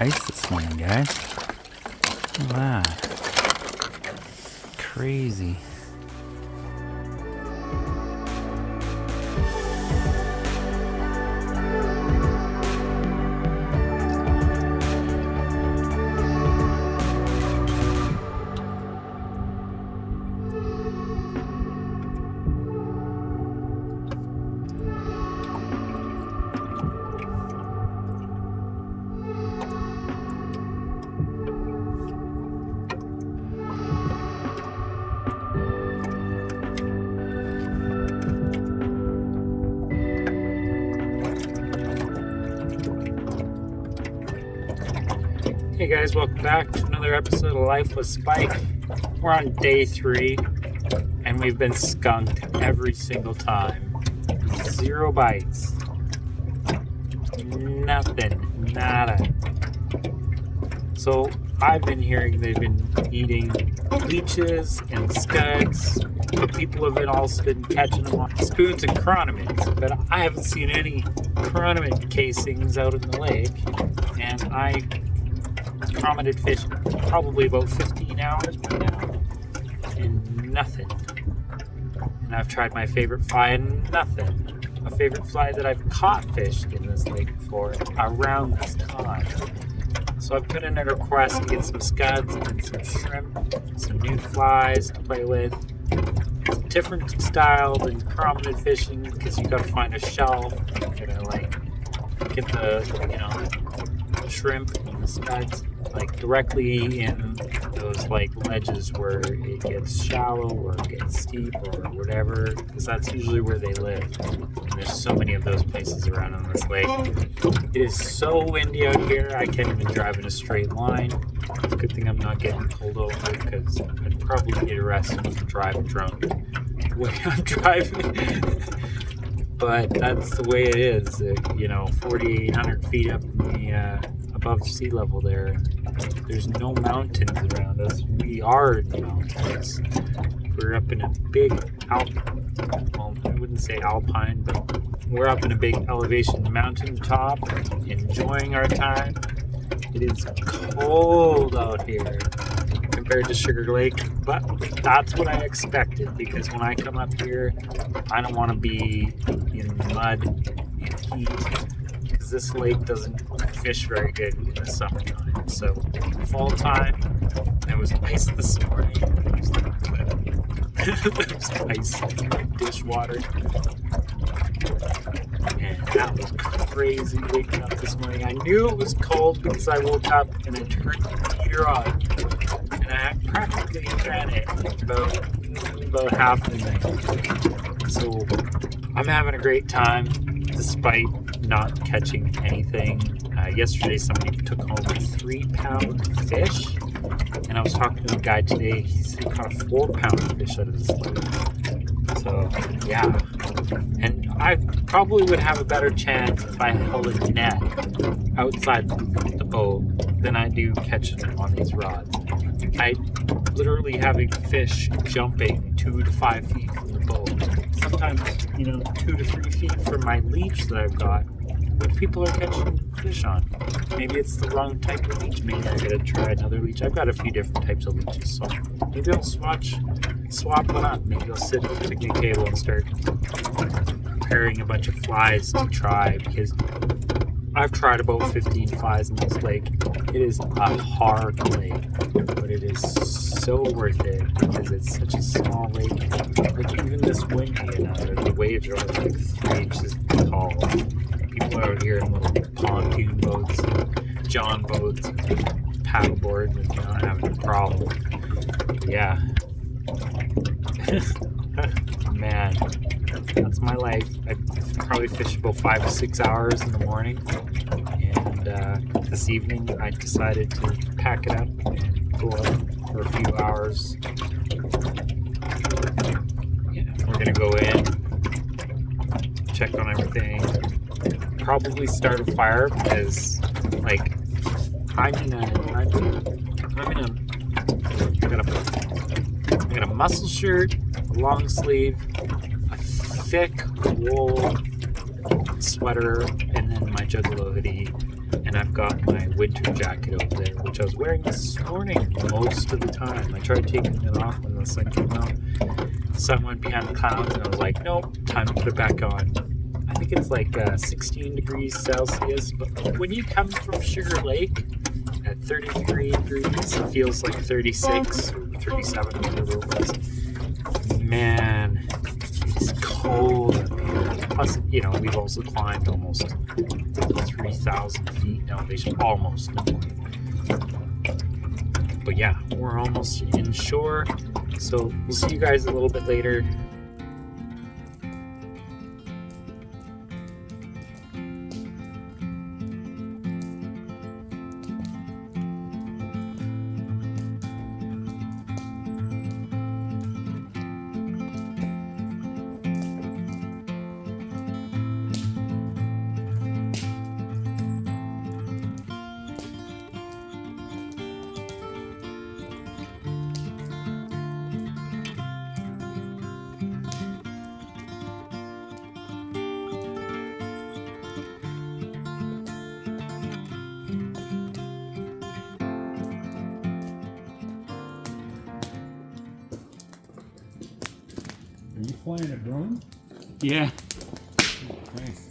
ice this morning, guys. Look at that. Crazy. Hey guys, welcome back to another episode of Life with Spike. We're on day 3 and we've been skunked every single time. 0 bites. Nothing. Nada. So I've been hearing they've been eating leeches and scuds, but people have also been catching them on spoons and chronomins, but I haven't seen any chronomin casings out in the lake, and I chronomined fish probably about 15 hours by now, and nothing. And I've tried my favorite fly and nothing. A favorite fly that I've caught fished in this lake before around this time. So I've put in a request to get some scuds and some shrimp, some new flies to play with. It's a different style than chronomined fishing because you gotta find a shelf. You gotta get the shrimp and the scuds directly in those ledges where it gets shallow or it gets steep or whatever, because that's usually where they live. And there's so many of those places around on this lake. It is so windy out here, I can't even drive in a straight line. It's a good thing I'm not getting pulled over, because I'd probably get arrested for driving drunk the way I'm driving. But that's the way it is. 4,800 feet up in the above sea level there. There's no mountains around us. We are in the mountains. We're up in a big I wouldn't say alpine, but we're up in a big elevation mountaintop, enjoying our time. It is cold out here compared to Sugar Lake, but that's what I expected, because when I come up here, I don't want to be in the mud and heat, because this lake doesn't fish very good in the summertime. So fall time, there was ice this morning. There was ice in dishwater, and that was crazy waking up this morning. I knew it was cold because I woke up and I turned the heater on, and I practically ran it about half the night. So I'm having a great time despite not catching anything. Yesterday somebody took home a 3-pound fish, and I was talking to a guy today. He said he caught a 4-pound fish out of this lake. So yeah, and I probably would have a better chance if I held a net outside the boat than I do catching them on these rods. I literally having fish jumping 2 to 5 feet from the boat. Sometimes 2 to 3 feet from my leech that I've got, but people are catching fish on. Maybe it's the wrong type of leech. Maybe I gotta try another leech. I've got a few different types of leeches, so maybe I'll swap one up. Maybe I'll sit at the picnic table and start preparing a bunch of flies to try, because I've tried about 15 flies in this lake. It is a hard lake, but it is so worth it because it's such a small lake. Even this windy, the waves are only 3 inches tall. People are out here in little pontoon boats, john boats, paddleboards, and not having a problem. Yeah. Man, that's my life. I probably fish about 5 to 6 hours in the morning, and this evening I decided to pack it up and go out for a few hours. Yeah, we're gonna go in, check on everything, probably start a fire, because I got a muscle shirt, a long sleeve, a thick wool sweater, and then my juggalo hoodie, and and I've got my winter jacket over there, which I was wearing this morning most of the time. I tried taking it off when the sun came out. The sun went behind the clouds, and I was like, nope, time to put it back on. I think it's like 16 degrees Celsius, but when you come from Sugar Lake at 33 degrees, it feels like 36 or 37, whatever it was. Man, it's cold up here. Plus, we've also climbed almost 3,000 feet in elevation, almost. But yeah, we're almost inshore, so we'll see you guys a little bit later. Are you flying a drone? Yeah. Oh, nice.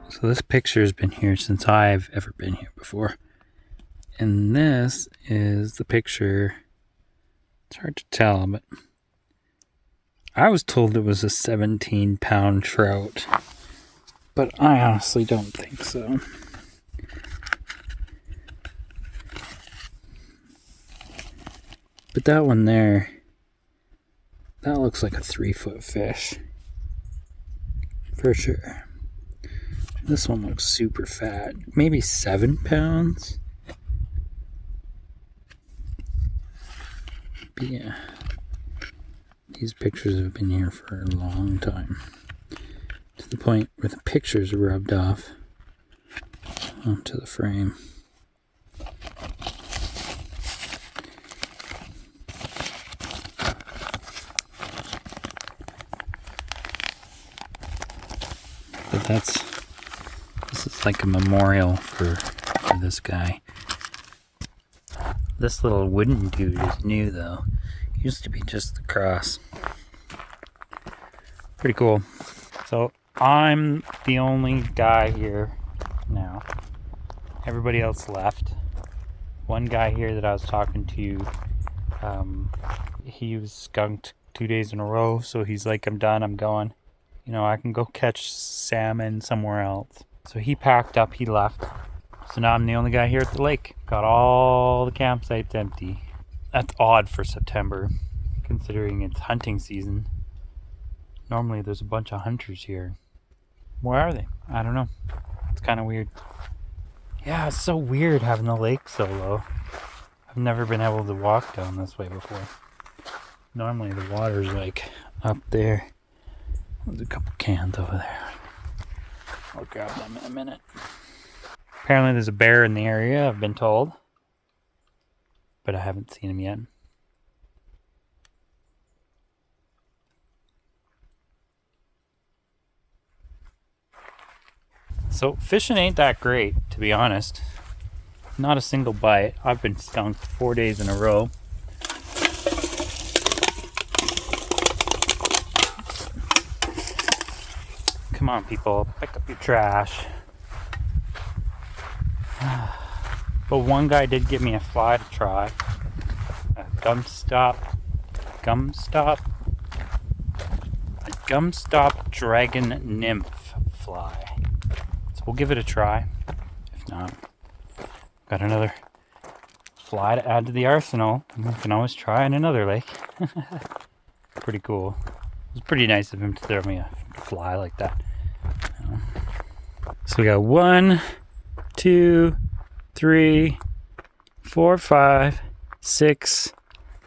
So this picture has been here since I've ever been here before. And this is the picture. It's hard to tell, but I was told it was a 17-pound trout. But I honestly don't think so. But that one there, that looks like a 3-foot fish. For sure. This one looks super fat. Maybe 7 pounds. But yeah. These pictures have been here for a long time. To the point where the pictures rubbed off onto the frame. But this is like a memorial for this guy. This little wooden dude is new though. Used to be just the cross. Pretty cool. So I'm the only guy here now. Everybody else left. One guy here that I was talking to, he was skunked 2 days in a row, so he's like, I'm done, I'm going. I can go catch salmon somewhere else. So he packed up, he left. So now I'm the only guy here at the lake. Got all the campsites empty. That's odd for September, considering it's hunting season. Normally there's a bunch of hunters here. Where are they? I don't know. It's kind of weird. Yeah, it's so weird having the lake so low. I've never been able to walk down this way before. Normally the water's like up there. There's a couple cans over there. I'll grab them in a minute. Apparently there's a bear in the area, I've been told. but I haven't seen him yet. So fishing ain't that great, to be honest. Not a single bite. I've been skunked 4 days in a row. Come on, people, pick up your trash. But one guy did give me a fly to try. A gumstop dragon nymph fly. So we'll give it a try. If not, got another fly to add to the arsenal. And we can always try in another lake. Pretty cool. It was pretty nice of him to throw me a fly like that. So we got 1, 2, 3, 4, 5, 6,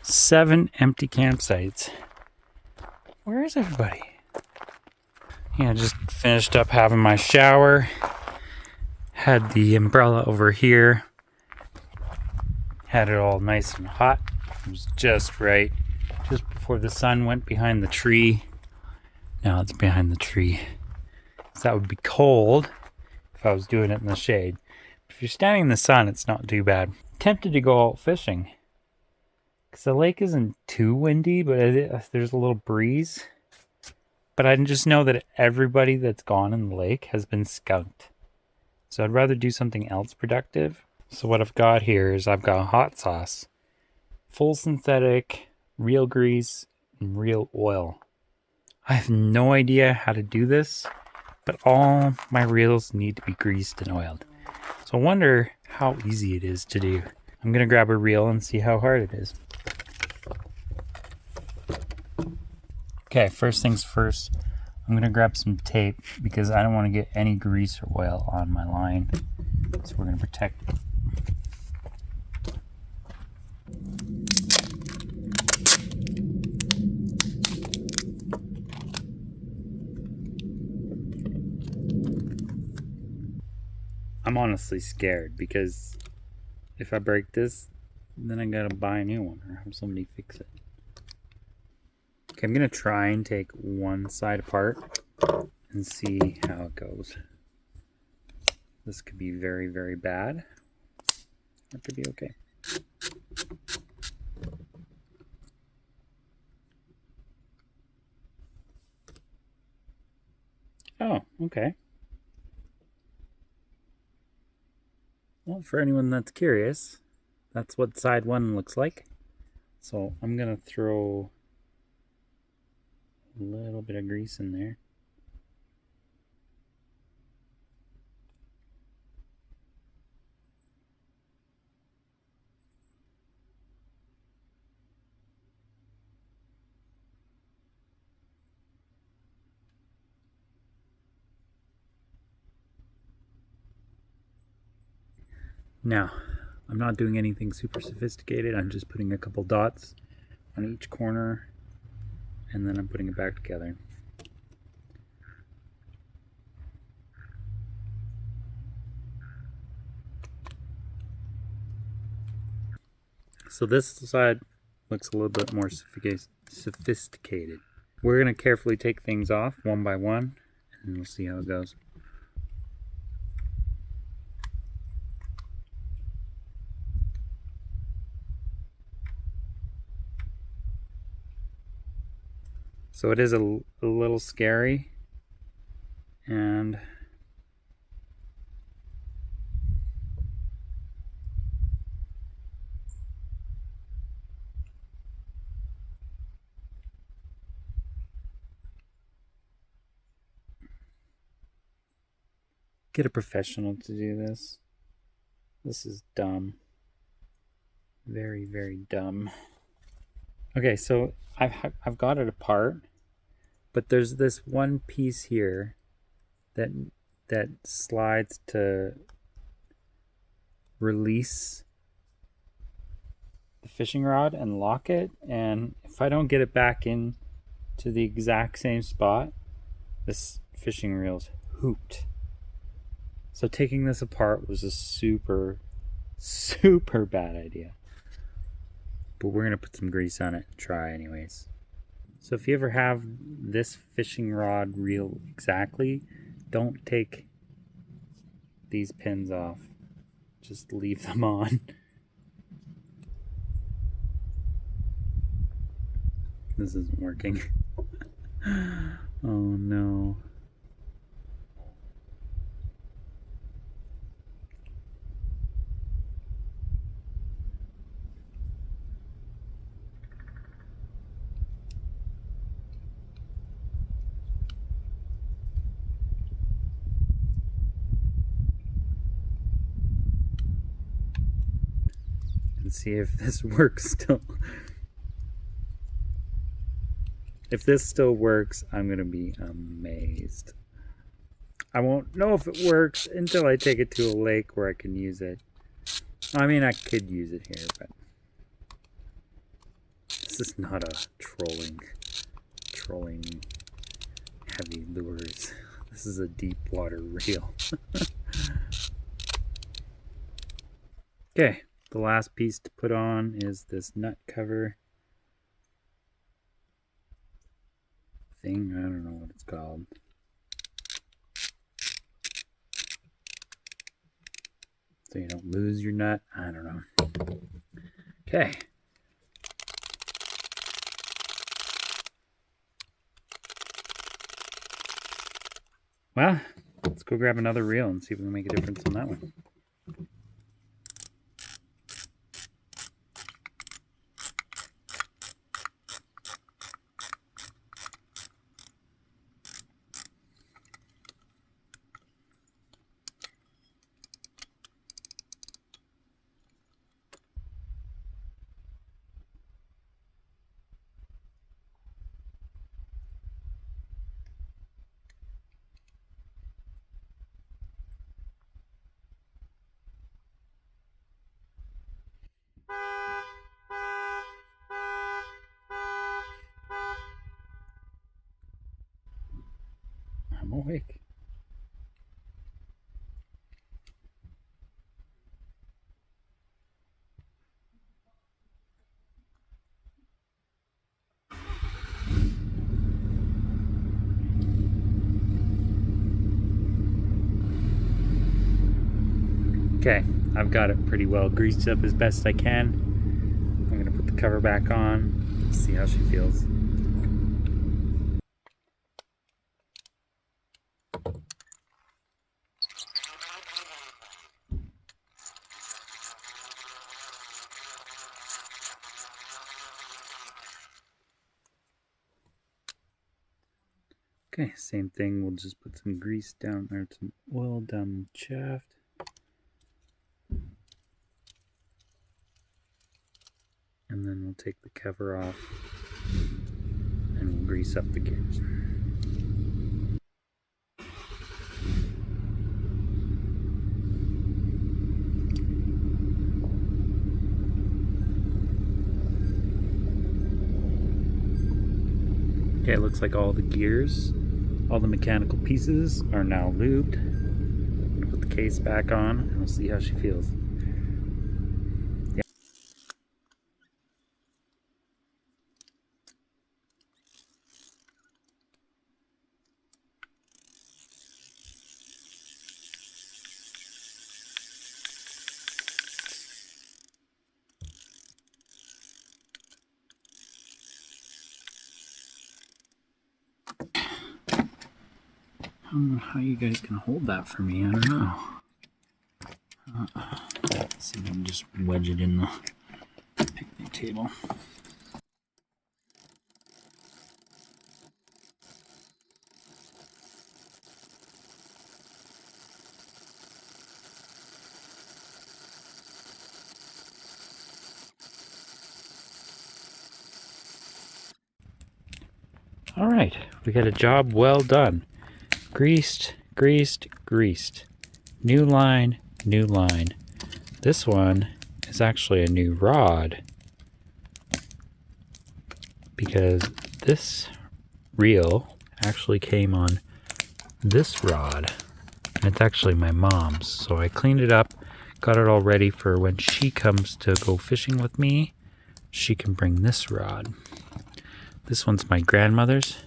7 empty campsites. Where is everybody? Yeah, just finished up having my shower. Had the umbrella over here. Had it all nice and hot. It was just right. Just before the sun went behind the tree. Now it's behind the tree. So that would be cold if I was doing it in the shade. If you're standing in the sun, it's not too bad. Tempted to go out fishing. Because the lake isn't too windy, but there's a little breeze. But I just know that everybody that's gone in the lake has been skunked. So I'd rather do something else productive. So what I've got here is I've got hot sauce, full synthetic, real grease, and real oil. I have no idea how to do this, but all my reels need to be greased and oiled. So I wonder how easy it is to do. I'm going to grab a reel and see how hard it is. Okay, first things first, I'm going to grab some tape because I don't want to get any grease or oil on my line. So we're going to protect it. I'm honestly scared because if I break this, then I gotta buy a new one or have somebody fix it. Okay, I'm gonna try and take one side apart and see how it goes. This could be very, very bad. Or it could be okay. Oh, okay. Well, for anyone that's curious, that's what side one looks like. So I'm gonna throw a little bit of grease in there. Now, I'm not doing anything super sophisticated. I'm just putting a couple dots on each corner and then I'm putting it back together. So this side looks a little bit more sophisticated. We're going to carefully take things off one by one and we'll see how it goes. So it is a little scary, and get a professional to do this. This is dumb. Very, very dumb. Okay, so I've got it apart, but there's this one piece here that slides to release the fishing rod and lock it, and if I don't get it back in to the exact same spot, this fishing reel's hooped. So taking this apart was a super bad idea. but we're gonna put some grease on it and try anyways. So if you ever have this fishing rod reel exactly, don't take these pins off. Just leave them on. This isn't working. Oh no. And see if this works still. If this still works, I'm gonna be amazed. I won't know if it works until I take it to a lake where I can use it. I mean, I could use it here, but this is not a trolling heavy lures. This is a deep water reel. Okay, the last piece to put on is this nut cover thing. I don't know what it's called. So you don't lose your nut. I don't know. Okay. Well, let's go grab another reel and see if we can make a difference on that one. I'm awake. Okay, I've got it pretty well greased up as best I can. I'm gonna put the cover back on, see how she feels. Okay, same thing, we'll just put some grease down there, some oil down the shaft. And then we'll take the cover off and we'll grease up the gears. Okay, it looks like all the gears, all the mechanical pieces are now lubed. I'm gonna put the case back on and we'll see how she feels. I don't know how you guys can hold that for me. I don't know. Let's see if I can just wedge it in the picnic table. All right, we got a job well done. Greased, greased, greased. New line, new line. This one is actually a new rod because this reel actually came on this rod. And it's actually my mom's. So I cleaned it up, got it all ready for when she comes to go fishing with me. she can bring this rod. This one's my grandmother's,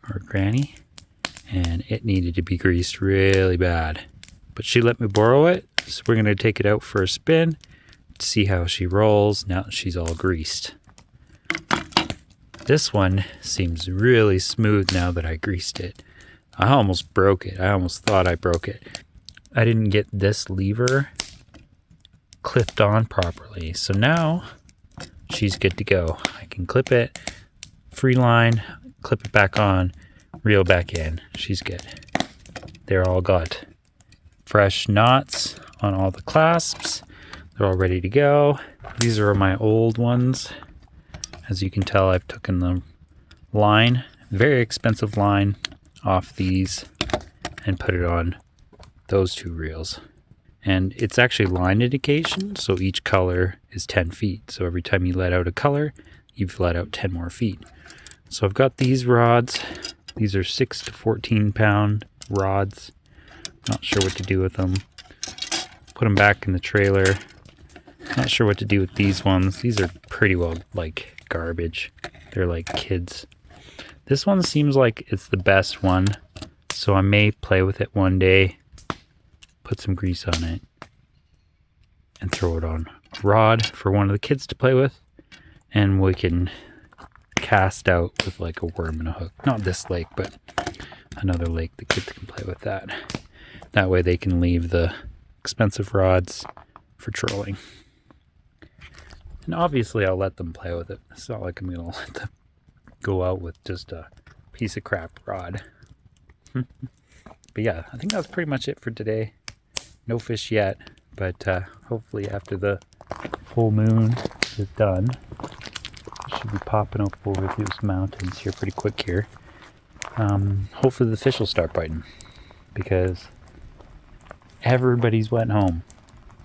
or granny, and it needed to be greased really bad. But she let me borrow it, so we're going to take it out for a spin to see how she rolls now that she's all greased. This one seems really smooth now that I greased it. I almost broke it. I almost thought I broke it. I didn't get this lever clipped on properly. So now she's good to go. I can clip it, free line, clip it back on, reel back in. She's good. They're all got fresh knots on all the clasps. They're all ready to go. These are my old ones. As you can tell, I've taken the line, very expensive line, off these and put it on those two reels. And it's actually line indication, so each color is 10 feet. So every time you let out a color, you've let out 10 more feet. So I've got these rods. These are 6 to 14 pound rods. Not sure what to do with them. Put them back in the trailer. Not sure what to do with these ones. These are pretty well like garbage. They're like kids. This one seems like it's the best one, so I may play with it one day, put some grease on it, and throw it on a rod for one of the kids to play with, and we can cast out with like a worm and a hook. Not this lake, but another lake the kids can play with that. That way they can leave the expensive rods for trolling. And obviously I'll let them play with it. It's not like I'm going to let them go out with just a piece of crap rod. But yeah, I think that's pretty much it for today. No fish yet, but hopefully after the full moon is done, it should be popping up over these mountains here pretty quick here. Hopefully the fish will start biting, because everybody's went home.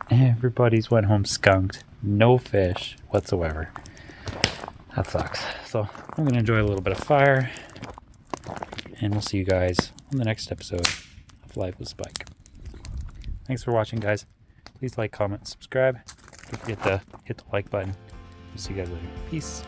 Everybody's went home skunked. No fish whatsoever. That sucks. So I'm going to enjoy a little bit of fire, and we'll see you guys on the next episode of Live with Spiike. Thanks for watching, guys. Please like, comment, subscribe. Don't forget to hit the like button. We'll see you guys later. Peace.